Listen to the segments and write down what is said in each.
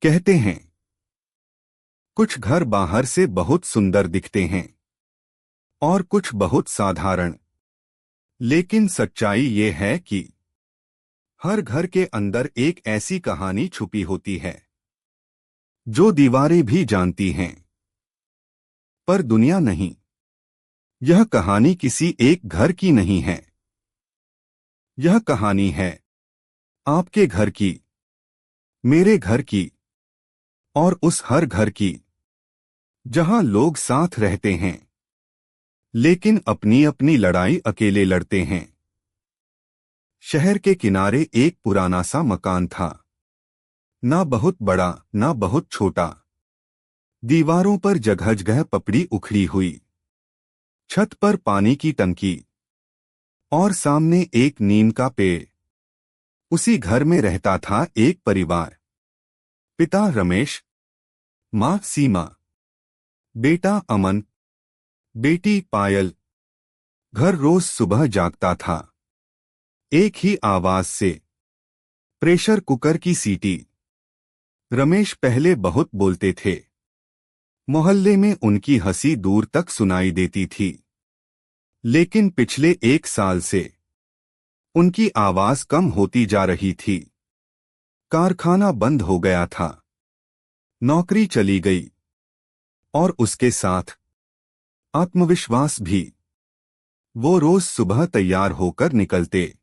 कहते हैं कुछ घर बाहर से बहुत सुंदर दिखते हैं और कुछ बहुत साधारण, लेकिन सच्चाई ये है कि हर घर के अंदर एक ऐसी कहानी छुपी होती है जो दीवारें भी जानती हैं, पर दुनिया नहीं। यह कहानी किसी एक घर की नहीं है। यह कहानी है आपके घर की, मेरे घर की और उस हर घर की जहां लोग साथ रहते हैं लेकिन अपनी अपनी लड़ाई अकेले लड़ते हैं। शहर के किनारे एक पुराना सा मकान था, ना बहुत बड़ा ना बहुत छोटा। दीवारों पर जगह जगह पपड़ी उखड़ी हुई, छत पर पानी की टंकी और सामने एक नीम का पेड़। उसी घर में रहता था एक परिवार। पिता रमेश, माँ सीमा, बेटा अमन, बेटी पायल। घर रोज सुबह जागता था एक ही आवाज से, प्रेशर कुकर की सीटी। रमेश पहले बहुत बोलते थे, मोहल्ले में उनकी हंसी दूर तक सुनाई देती थी, लेकिन पिछले एक साल से उनकी आवाज कम होती जा रही थी। कारखाना बंद हो गया था, नौकरी चली गई और उसके साथ आत्मविश्वास भी। वो रोज सुबह तैयार होकर निकलते,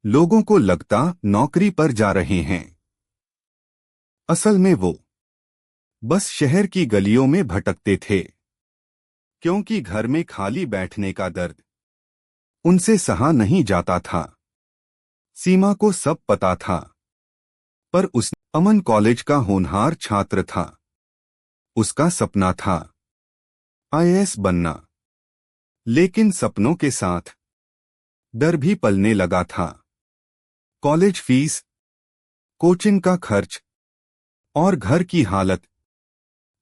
लोगों को लगता नौकरी पर जा रहे हैं। असल में वो बस शहर की गलियों में भटकते थे, क्योंकि घर में खाली बैठने का दर्द उनसे सहा नहीं जाता था। सीमा को सब पता था, पर अमन कॉलेज का होनहार छात्र था। उसका सपना था आईएएस बनना, लेकिन सपनों के साथ डर भी पलने लगा था। कॉलेज फीस, कोचिंग का खर्च और घर की हालत।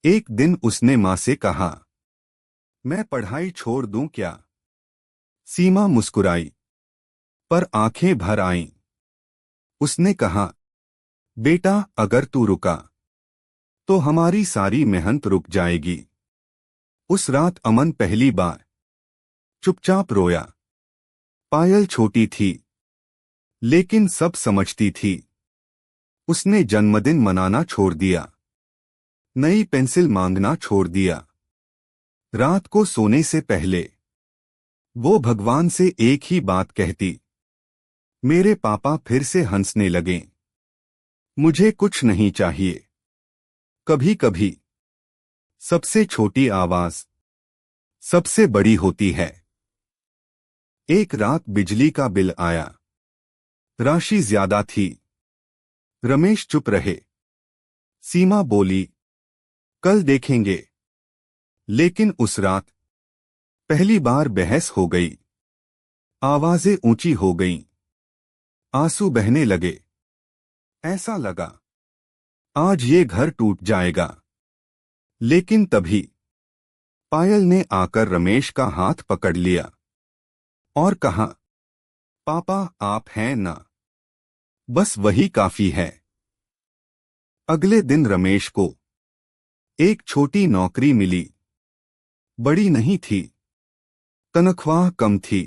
एक दिन उसने मां से कहा, मैं पढ़ाई छोड़ दूं क्या? सीमा मुस्कुराई, पर आंखें भर आईं। उसने कहा, बेटा अगर तू रुका तो हमारी सारी मेहनत रुक जाएगी। उस रात अमन पहली बार चुपचाप रोया। पायल छोटी थी, लेकिन सब समझती थी। उसने जन्मदिन मनाना छोड़ दिया, नई पेंसिल मांगना छोड़ दिया। रात को सोने से पहले वो भगवान से एक ही बात कहती, मेरे पापा फिर से हंसने लगें, मुझे कुछ नहीं चाहिए। कभी कभी सबसे छोटी आवाज सबसे बड़ी होती है। एक रात बिजली का बिल आया, राशि ज्यादा थी। रमेश चुप रहे। सीमा बोली, कल देखेंगे। लेकिन उस रात पहली बार बहस हो गई। आवाजें ऊंची हो गईं, आंसू बहने लगे। ऐसा लगा आज ये घर टूट जाएगा। लेकिन तभी पायल ने आकर रमेश का हाथ पकड़ लिया और कहा, पापा आप हैं ना, बस वही काफी है। अगले दिन रमेश को एक छोटी नौकरी मिली। बड़ी नहीं थी, तनख्वाह कम थी,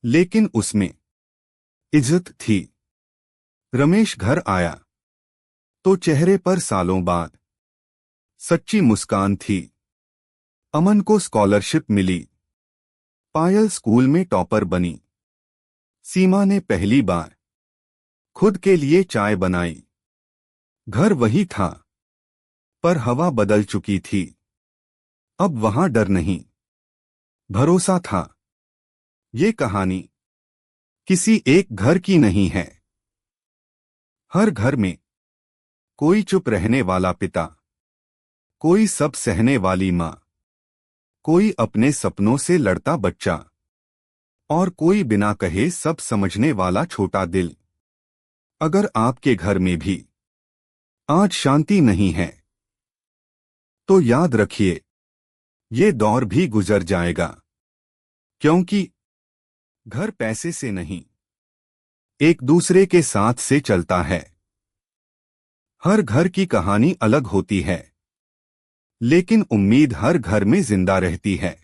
लेकिन उसमें इज्जत थी। रमेश घर आया तो चेहरे पर सालों बाद सच्ची मुस्कान थी। अमन को स्कॉलरशिप मिली, पायल स्कूल में टॉपर बनी। सीमा ने पहली बार खुद के लिए चाय बनाई। घर वही था, पर हवा बदल चुकी थी। अब वहां डर नहीं, भरोसा था। ये कहानी किसी एक घर की नहीं है। हर घर में कोई चुप रहने वाला पिता, कोई सब सहने वाली माँ, कोई अपने सपनों से लड़ता बच्चा और कोई बिना कहे सब समझने वाला छोटा दिल। अगर आपके घर में भी आज शांति नहीं है, तो याद रखिए, ये दौर भी गुजर जाएगा, क्योंकि घर पैसे से नहीं, एक दूसरे के साथ से चलता है। हर घर की कहानी अलग होती है, लेकिन उम्मीद हर घर में जिंदा रहती है।